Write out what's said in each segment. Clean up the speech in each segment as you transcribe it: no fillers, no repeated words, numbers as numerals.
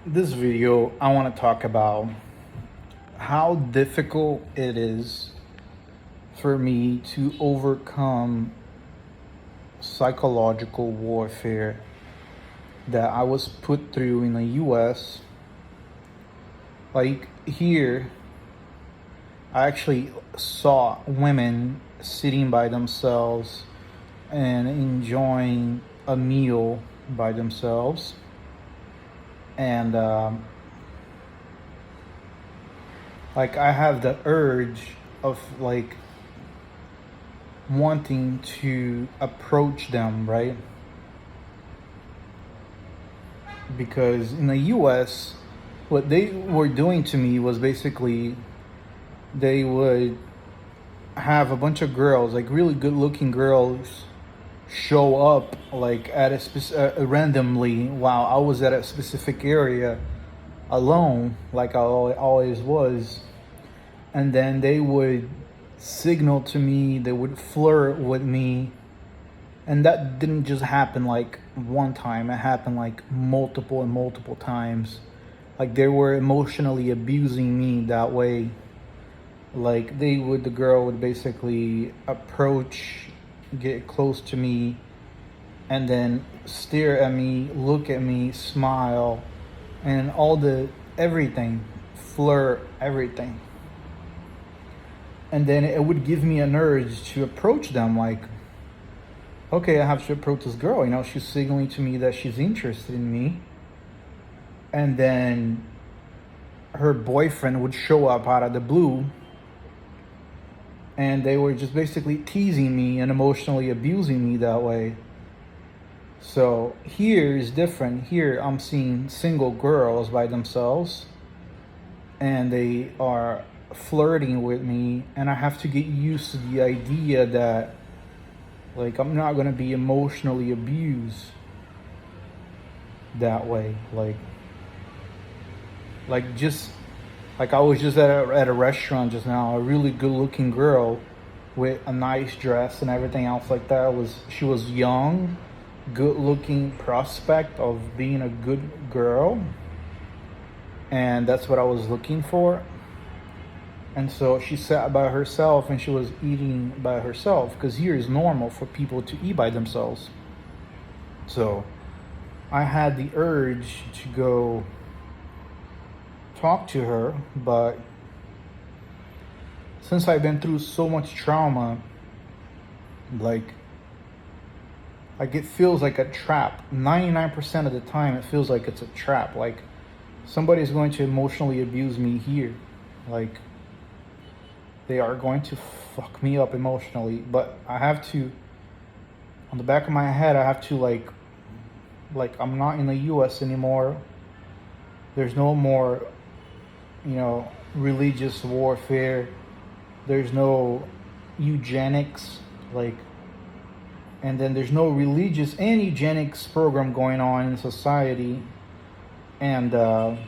This video, I want to talk about how difficult it is for me to overcome psychological warfare that I was put through in the US. Like here, I actually saw women sitting by themselves and enjoying a meal by themselves. And like I have the urge of like wanting to approach them, right? Because in the US, what they were doing to me was basically they would have a bunch of girls, like really good looking girls, show up like at randomly while I was at a specific area alone, like I always was. And then they would signal to me, they would flirt with me. And that didn't just happen like one time, it happened like multiple and multiple times. Like they were emotionally abusing me that way. Like the girl would basically approach, get close to me, and then stare at me, look at me, smile, and all the everything, flirt, everything. And then it would give me an urge to approach them, like, okay, I have to approach this girl. You know, she's signaling to me that she's interested in me. And then her boyfriend would show up out of the blue, and they were just basically teasing me and emotionally abusing me that way. So here is different. Here I'm seeing single girls by themselves, and they are flirting with me, and I have to get used to the idea that like I'm not gonna be emotionally abused that way. Like just like I was just at a restaurant just now, a really good looking girl with a nice dress and everything else like that. She was young, good looking prospect of being a good girl, and that's what I was looking for. And so she sat by herself and she was eating by herself, because here is normal for people to eat by themselves. So I had the urge to go talk to her, but since I've been through so much trauma, like it feels like a trap. 99% of the time it feels like it's a trap. Like somebody's going to emotionally abuse me here. Like they are going to fuck me up emotionally, but I have to, on the back of my head, I have to like I'm not in the US anymore. There's no more, religious warfare. There's no eugenics, like, and then there's no religious and eugenics program going on in society. And I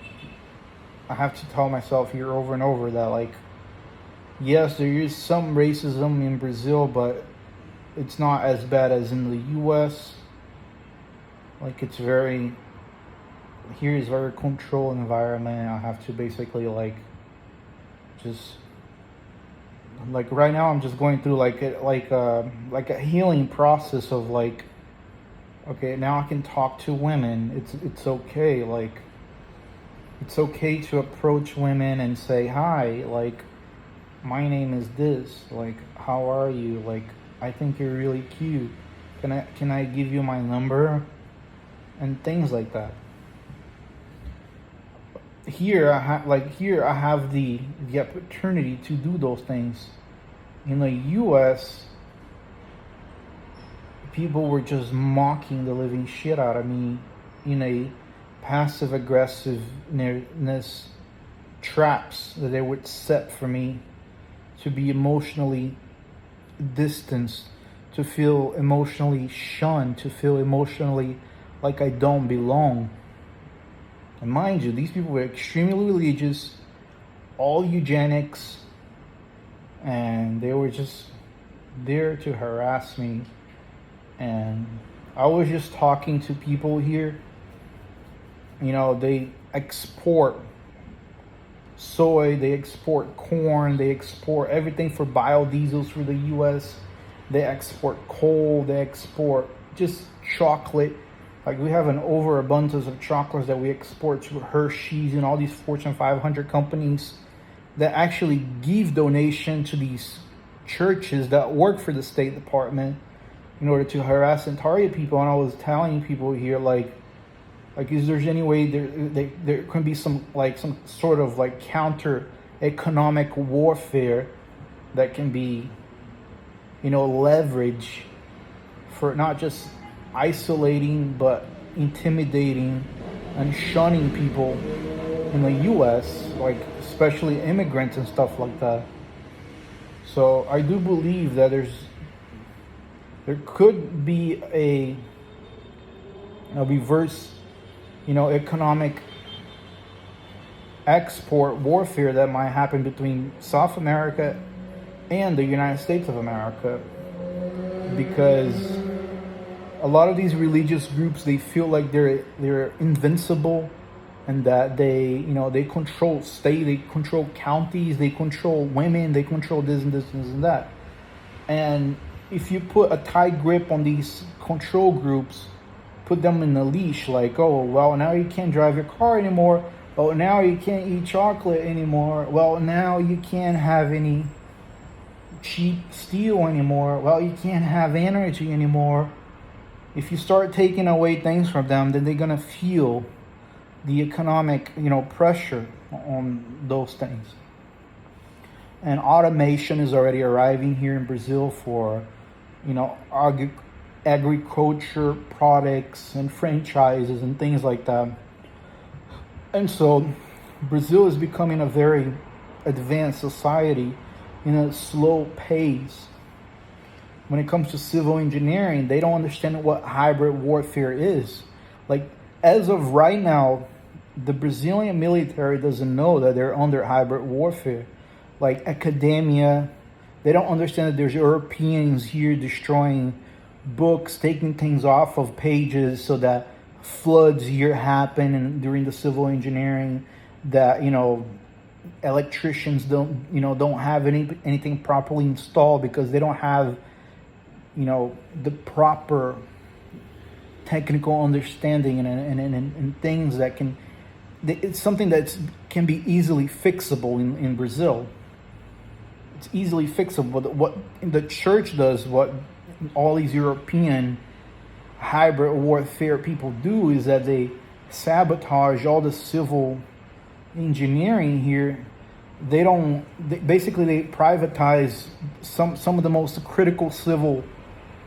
have to tell myself here over and over that, like, yes, there is some racism in Brazil, but it's not as bad as in the US. Like, it's here is very controlled environment. I have to basically, like, just, like, right now I'm just going through, like a healing process of, like, okay, now I can talk to women. It's okay, like, it's okay to approach women and say, hi, like, my name is this, like, how are you, like, I think you're really cute, can I give you my number, and things like that. Here I have the opportunity to do those things. In the US, people were just mocking the living shit out of me in a passive aggressiveness traps that they would set for me to be emotionally distanced, to feel emotionally shunned, to feel emotionally like I don't belong. And mind you, these people were extremely religious, all eugenics, and they were just there to harass me. And I was just talking to people here. They export soy, they export corn, they export everything for biodiesels for the US. They export coal, they export just chocolate. Like we have an overabundance of chocolates that we export to Hershey's and all these Fortune 500 companies that actually give donation to these churches that work for the State Department in order to harass and target people. And I was telling people here, like is there any way there can be some sort of like counter economic warfare that can be, leverage for not just isolating but intimidating and shunning people in the US, like especially immigrants and stuff like that. So I do believe that there could be a reverse, economic export warfare that might happen between South America and the United States of America, because a lot of these religious groups, they feel like they're invincible, and that they control state, they control counties, they control women, they control this and this and that. And if you put a tight grip on these control groups, put them in a leash, like, oh, well, now you can't drive your car anymore. Oh, now you can't eat chocolate anymore. Well, now you can't have any cheap steel anymore. Well, you can't have energy anymore. If you start taking away things from them, then they're going to feel the economic, pressure on those things. And automation is already arriving here in Brazil for, agriculture products and franchises and things like that. And so Brazil is becoming a very advanced society in a slow pace. When it comes to civil engineering, they don't understand what hybrid warfare is. Like, as of right now, the Brazilian military doesn't know that they're under hybrid warfare. Like academia, they don't understand that there's Europeans here destroying books, taking things off of pages so that floods here happen during the civil engineering, that electricians don't have anything properly installed because they don't have the proper technical understanding and things that can, it's something that can be easily fixable in Brazil. It's easily fixable. But what the church does, what all these European hybrid warfare people do, is that they sabotage all the civil engineering here. They privatize some of the most critical civil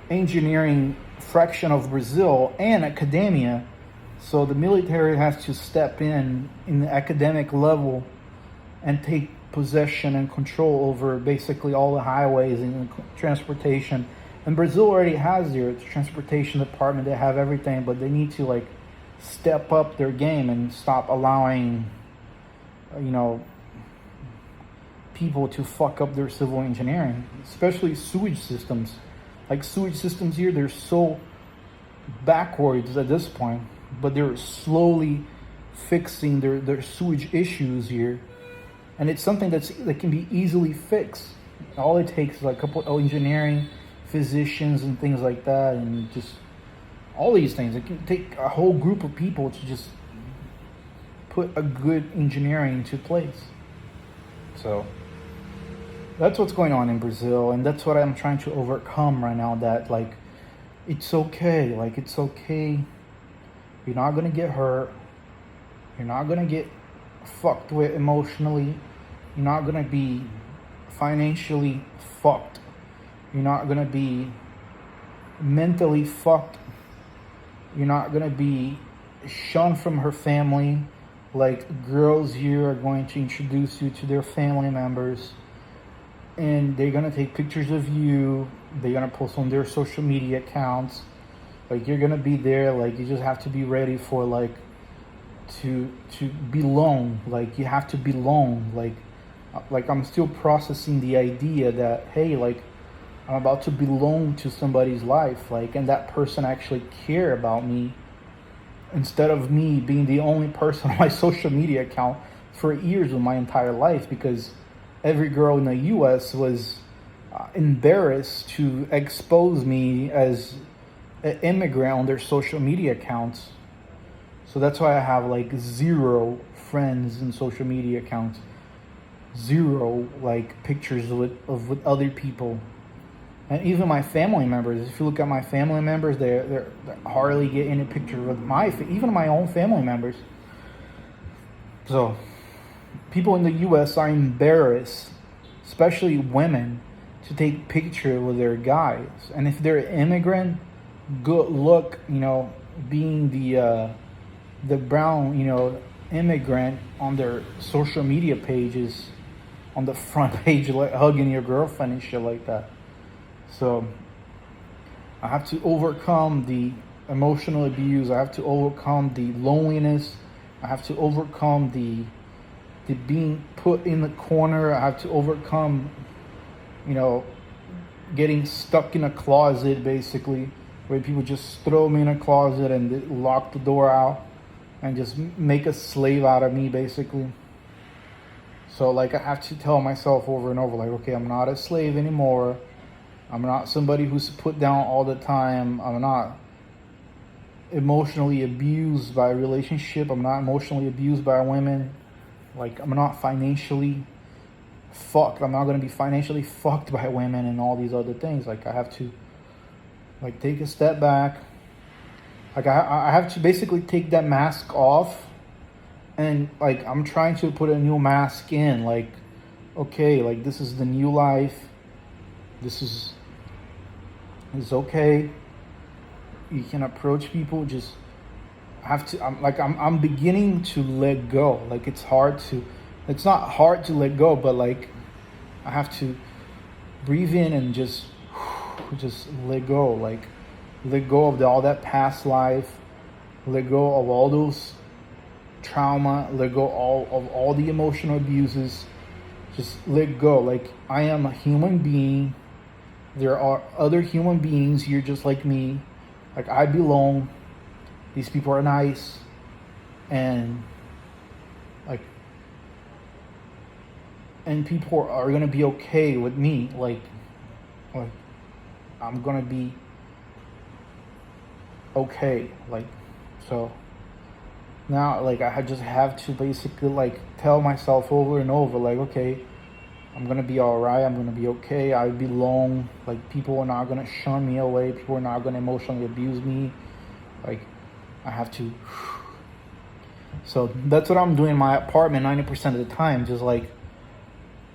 engineering fraction of Brazil and academia. So the military has to step in the academic level and take possession and control over basically all the highways and transportation. And Brazil already has their transportation department. They have everything, but they need to step up their game and stop allowing, people to fuck up their civil engineering, especially sewage systems. Like sewage systems here, they're so backwards at this point, but they're slowly fixing their sewage issues here. And it's something that can be easily fixed. All it takes is a couple of engineering, physicians and things like that, and just all these things. It can take a whole group of people to just put a good engineering into place. So that's what's going on in Brazil, and that's what I'm trying to overcome right now, that it's okay. It's okay. You're not gonna get hurt. You're not gonna get fucked with emotionally. You're not gonna be financially fucked. You're not gonna be mentally fucked. You're not gonna be shunned from her family. Like, girls here are going to introduce you to their family members, and they're gonna take pictures of you. They're gonna post on their social media accounts. You're gonna be there. You just have to be ready for to belong. You have to belong. I'm still processing the idea that, hey, I'm about to belong to somebody's life, and that person actually care about me, instead of me being the only person on my social media account for years of my entire life, because every girl in the US was embarrassed to expose me as an immigrant on their social media accounts. So that's why I have like zero friends in social media accounts, zero like pictures with other people. And even my family members, if you look at my family members, they're hardly get any picture with even my own family members. So people in the U.S. are embarrassed, especially women, to take picture with their guys. And if they're an immigrant, good luck, being the brown, immigrant on their social media pages, on the front page, like hugging your girlfriend and shit like that. So I have to overcome the emotional abuse. I have to overcome the loneliness. I have to overcome the being put in the corner. I have to overcome, getting stuck in a closet, basically, where people just throw me in a closet and lock the door out and just make a slave out of me, basically. So like I have to tell myself over and over, like, okay, I'm not a slave anymore. I'm not somebody who's put down all the time. I'm not emotionally abused by a relationship. I'm not emotionally abused by women. Like, I'm not financially fucked. I'm not going to be financially fucked by women and all these other things. Like, I have to, like, take a step back. Like, I have to basically take that mask off. And, like, I'm trying to put a new mask in. Like, okay, like, this is the new life. It's okay. You can approach people. Just have to. I'm beginning to let go. Like, it's not hard to let go, but like I have to breathe in and just let go. Like, let go of all that past life. Let go of all those trauma. Let go of all the emotional abuses. Just let go. Like, I am a human being. There are other human beings here just like me. Like, I belong. These people are nice. And people are gonna be okay with me. Like I'm gonna be okay. Like, so now, like, I just have to basically like tell myself over and over, like, okay, I'm gonna be all right. I'm gonna be okay. I belong. Like, people are not gonna shun me away. People are not gonna emotionally abuse me. Like, I have to. So that's what I'm doing in my apartment 90% of the time. Just like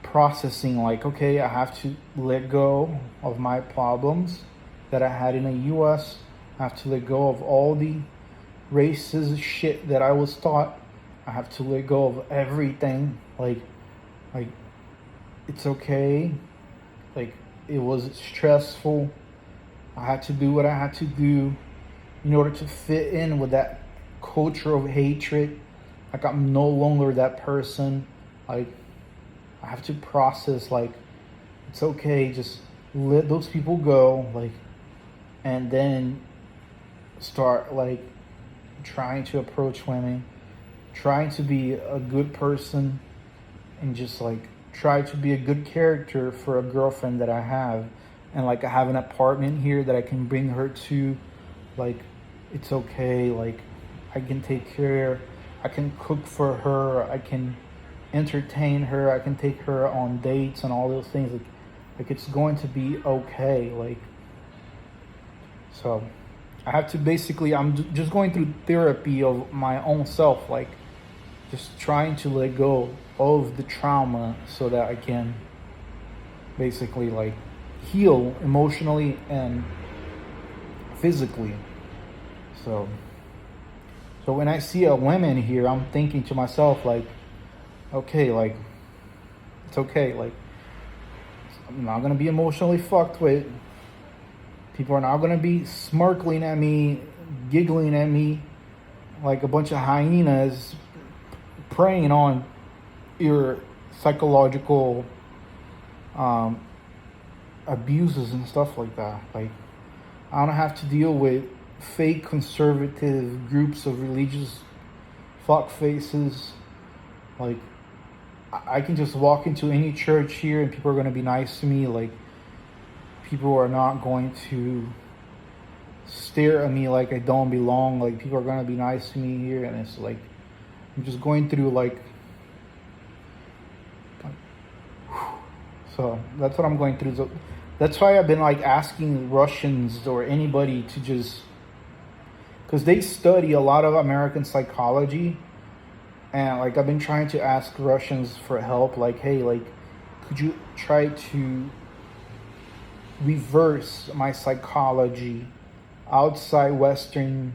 processing, like, okay, I have to let go of my problems that I had in the U.S. I have to let go of all the racist shit that I was taught. I have to let go of everything. Like it's okay. Like, it was stressful. I had to do what I had to do in order to fit in with that culture of hatred. Like, I'm no longer that person. Like, I have to process, like, it's okay, just let those people go, like, and then start, like, trying to approach women, trying to be a good person, and just, like, try to be a good character for a girlfriend that I have. And, like, I have an apartment here that I can bring her to. Like, it's okay. Like, I can take care. I can cook for her. I can entertain her. I can take her on dates and all those things. Like it's going to be okay. Like, so I have to basically, just going through therapy of my own self. Like, just trying to let go of the trauma so that I can basically, like, heal emotionally and physically. So when I see a woman here, I'm thinking to myself, like, okay, like, it's okay. Like, I'm not going to be emotionally fucked with. People are not going to be smirkling at me, giggling at me like a bunch of hyenas, preying on your psychological abuses and stuff like that. Like, I don't have to deal with fake conservative groups of religious fuck faces. Like, I can just walk into any church here and people are going to be nice to me. Like, people are not going to stare at me like I don't belong. Like, people are going to be nice to me here. And it's like, I'm just going through so that's what I'm going through. So that's why I've been like asking Russians or anybody to just, because they study a lot of American psychology. And like I've been trying to ask Russians for help, like, hey, like, could you try to reverse my psychology outside Western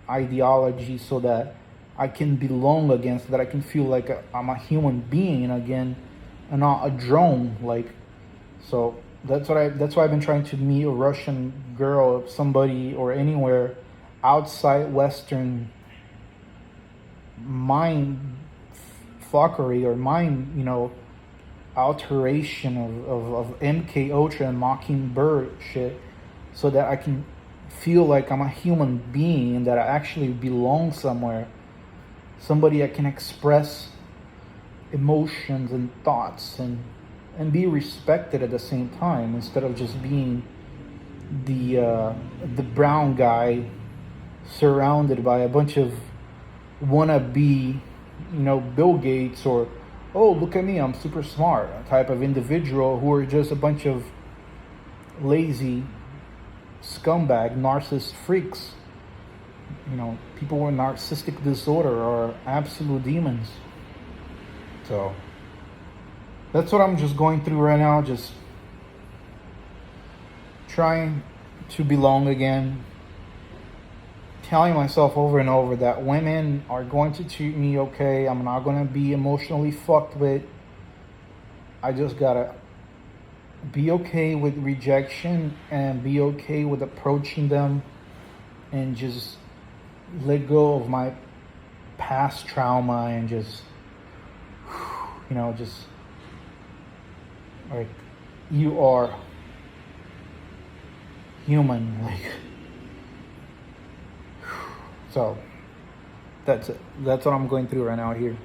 ideology so that I can belong again, so that I can feel like I'm a human being again and not a drone. Like, so that's why I've been trying to meet a Russian girl, somebody, or anywhere outside Western mind fuckery or mind, alteration of MK Ultra and Mockingbird shit, so that I can feel like I'm a human being and that I actually belong somewhere. Somebody that can express emotions and thoughts and be respected at the same time, instead of just being the brown guy surrounded by a bunch of wannabe, Bill Gates or, oh, look at me, I'm super smart type of individual, who are just a bunch of lazy scumbag narcissist freaks. People with narcissistic disorder are absolute demons. So that's what I'm just going through right now, just trying to belong again, telling myself over and over that women are going to treat me okay. I'm not going to be emotionally fucked with. I just gotta be okay with rejection and be okay with approaching them and just let go of my past trauma and just like, you are human, like. So that's it. That's what I'm going through right now here.